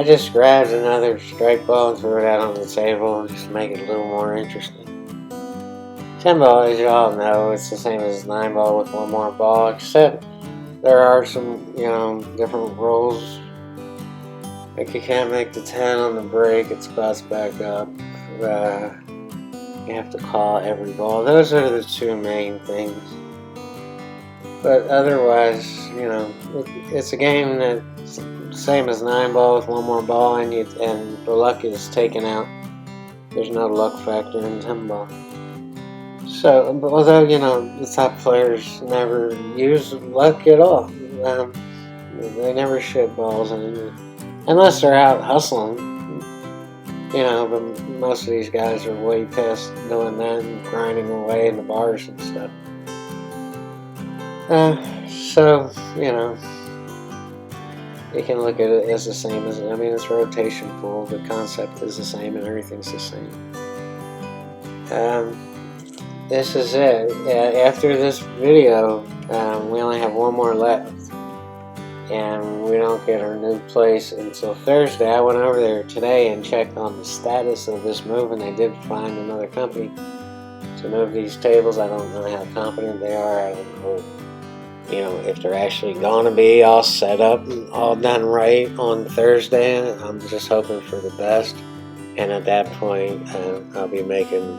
just grabbed another strike ball and threw it out on the table just to make it a little more interesting. 10 ball, as you all know, it's the same as 9 ball with one more ball, except there are some, different rules. Like you can't make the 10 on the break, it spots back up. You have to call every ball. Those are the two main things. But otherwise, it's a game that's the same as 9 ball with one more ball, and the luck is taken out. There's no luck factor in 10 ball. So, although, the top players never use luck at all. They never shit balls, unless they're out hustling. But most of these guys are way past doing that and grinding away in the bars and stuff. So, you can look at it as the same as, it's rotation pool. The concept is the same and everything's the same. This is it. After this video, we only have one more left. And we don't get our new place until Thursday. I went over there today and checked on the status of this move, and they did find another company to move these tables. I don't know how confident they are. I don't know, if they're actually going to be all set up and all done right on Thursday. I'm just hoping for the best. And at that point, I'll be making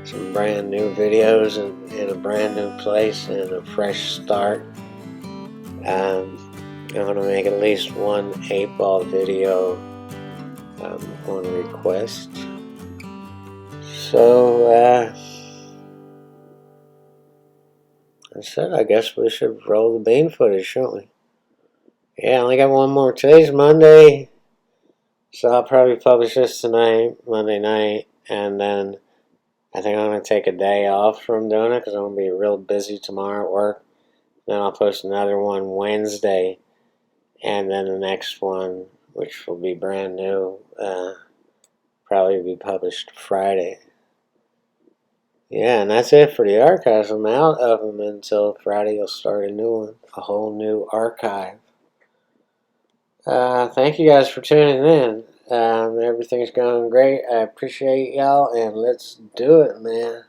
some brand new videos in a brand new place and a fresh start. I'm going to make at least one 8-ball video on request. So, I guess we should roll the bean footage, shouldn't we? Yeah, I only got one more. Today's Monday, so I'll probably publish this tonight, Monday night, and then I think I'm going to take a day off from doing it because I'm going to be real busy tomorrow at work. Then I'll post another one Wednesday. And then the next one, which will be brand new, probably be published Friday. Yeah, and that's it for the archives. I'm out of them until Friday. You'll start a new one, a whole new archive. Thank you guys for tuning in. Everything's going great. I appreciate y'all, and let's do it, man.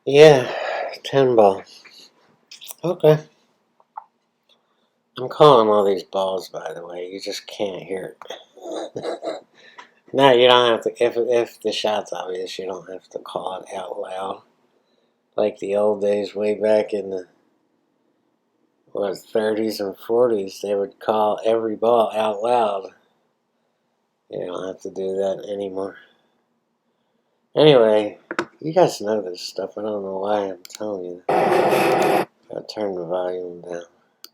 Yeah, 10 ball. Okay. I'm calling all these balls, by the way. You just can't hear it. No, you don't have to. If the shot's obvious, you don't have to call it out loud. Like the old days, way back in the 30s and 40s, they would call every ball out loud. You don't have to do that anymore. Anyway, you guys know this stuff. I don't know why I'm telling you. Gotta turn the volume down.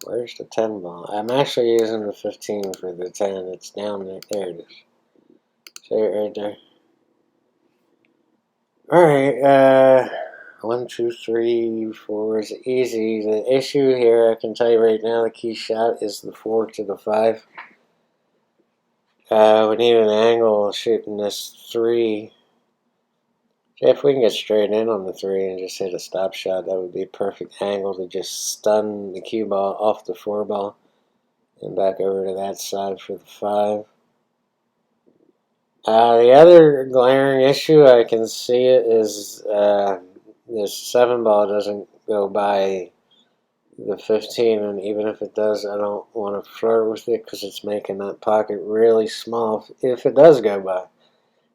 Where's the 10 ball? I'm actually using the 15 for the 10. It's down there. There it is. See it right there? Alright, 1, 2, 3, 4 is easy. The issue here, I can tell you right now, the key shot is the 4 to the 5. We need an angle shooting this 3. If we can get straight in on the 3 and just hit a stop shot, that would be a perfect angle to just stun the cue ball off the 4 ball and back over to that side for the 5. The other glaring issue I can see it is this 7 ball doesn't go by the 15, and even if it does, I don't want to flirt with it because it's making that pocket really small if it does go by.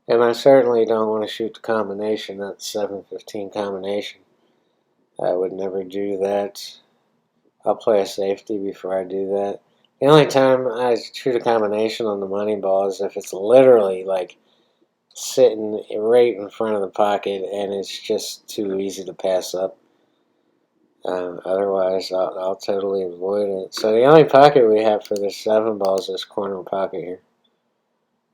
And I certainly don't want to shoot the combination, that 7-15 combination. I would never do that. I'll play a safety before I do that. The only time I shoot a combination on the money ball is if it's literally like sitting right in front of the pocket and it's just too easy to pass up. Otherwise, I'll totally avoid it. So the only pocket we have for this 7 ball is this corner pocket here.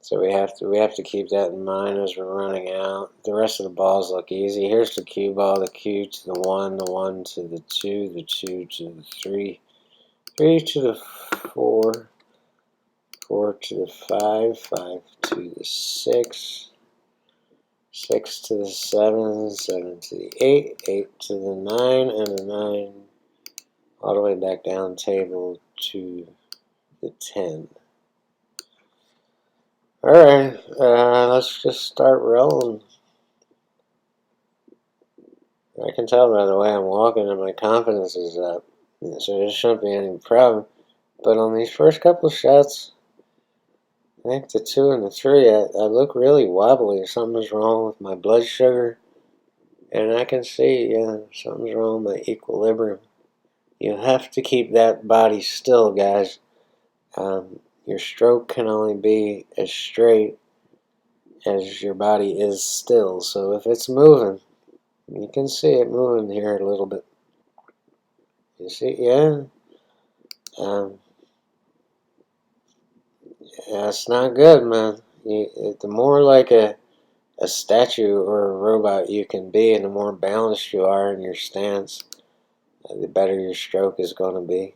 So we have to keep that in mind as we're running out. The rest of the balls look easy. Here's the cue ball, the cue to the 1, the 1 to the 2, the 2 to the 3, 3 to the 4, 4 to the 5, 5 to the 6, 6 to the 7, 7 to the 8, 8 to the 9, and the 9 all the way back down table to the 10. Alright, let's just start rolling. I can tell by the way I'm walking and my confidence is up. So there shouldn't be any problem. But on these first couple of shots, I think the 2 and the 3, I look really wobbly. Something's wrong with my blood sugar. And I can see, yeah, something's wrong with my equilibrium. You have to keep that body still, guys. Your stroke can only be as straight as your body is still. So if it's moving, you can see it moving here a little bit. You see, yeah. Yeah, it's not good, man. The more like a statue or a robot you can be, and the more balanced you are in your stance, the better your stroke is going to be.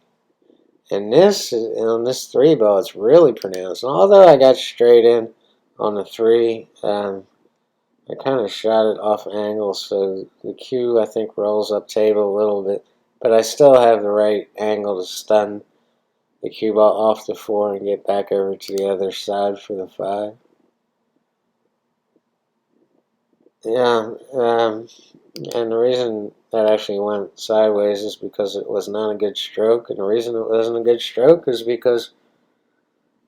And on this 3 ball, it's really pronounced. And although I got straight in on the 3, I kind of shot it off angle, so the cue I think rolls up table a little bit, but I still have the right angle to stun the cue ball off the 4 and get back over to the other side for the 5. Yeah, and the reason that actually went sideways is because it was not a good stroke, and the reason it wasn't a good stroke is because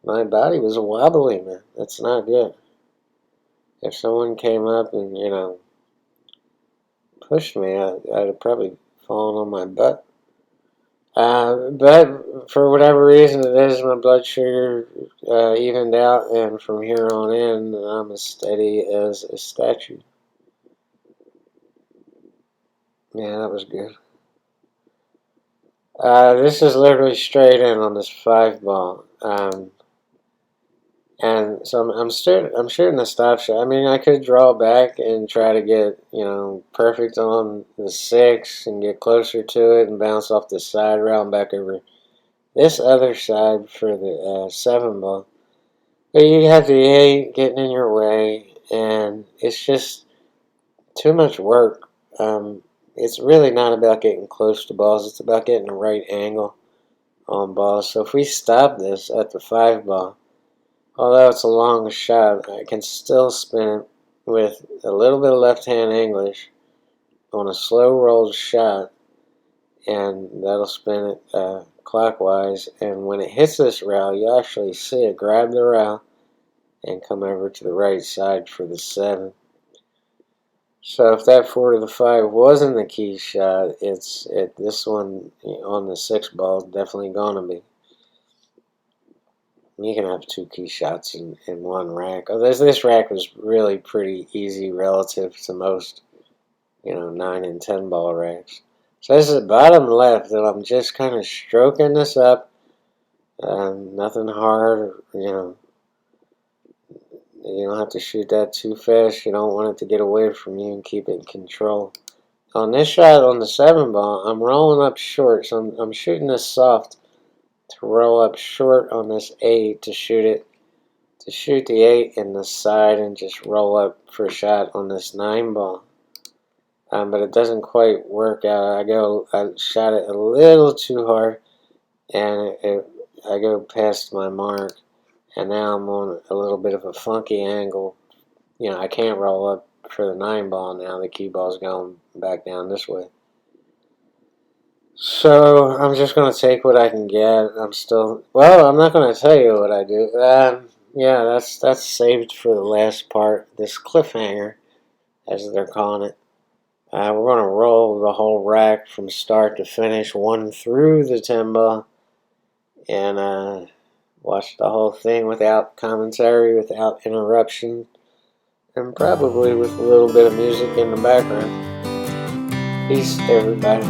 my body was wobbly, man. That's not good. If someone came up and, pushed me, I'd have probably fallen on my butt. But for whatever reason it is, my blood sugar evened out, and from here on in, I'm as steady as a statue. Yeah, that was good. This is literally straight in on this 5 ball. And so I'm shooting a stop shot. I mean, I could draw back and try to get, perfect on the 6 and get closer to it and bounce off the side round back over this other side for the 7 ball. But you have the 8 getting in your way, and it's just too much work. It's really not about getting close to balls. It's about getting the right angle on balls. So if we stop this at the 5 ball, although it's a long shot, I can still spin it with a little bit of left-hand English on a slow rolled shot, and that'll spin it clockwise. And when it hits this rail, you actually see it grab the rail and come over to the right side for the 7. So if that 4 to the 5 wasn't the key shot, this one on the 6 ball is definitely gonna be. You can have 2 key shots in one rack. Oh, this rack was really pretty easy relative to most, 9 and 10 ball racks. So this is the bottom left, and I'm just kind of stroking this up. Nothing hard, You don't have to shoot that too fast. You don't want it to get away from you and keep it in control. On this shot on the 7 ball, I'm rolling up short, so I'm shooting this soft to roll up short on this 8 to shoot the 8 in the side and just roll up for a shot on this 9 ball. But it doesn't quite work out. I shot it a little too hard, and I go past my mark, and now I'm on a little bit of a funky angle. I can't roll up for the 9 ball now. The key ball's going back down this way. So I'm just going to take what I can get. I'm not going to tell you what I do. Yeah, that's saved for the last part, this cliffhanger, as they're calling it. We're going to roll the whole rack from start to finish, 1 through the 10 ball, and watch the whole thing without commentary, without interruption, and probably with a little bit of music in the background. Peace, everybody.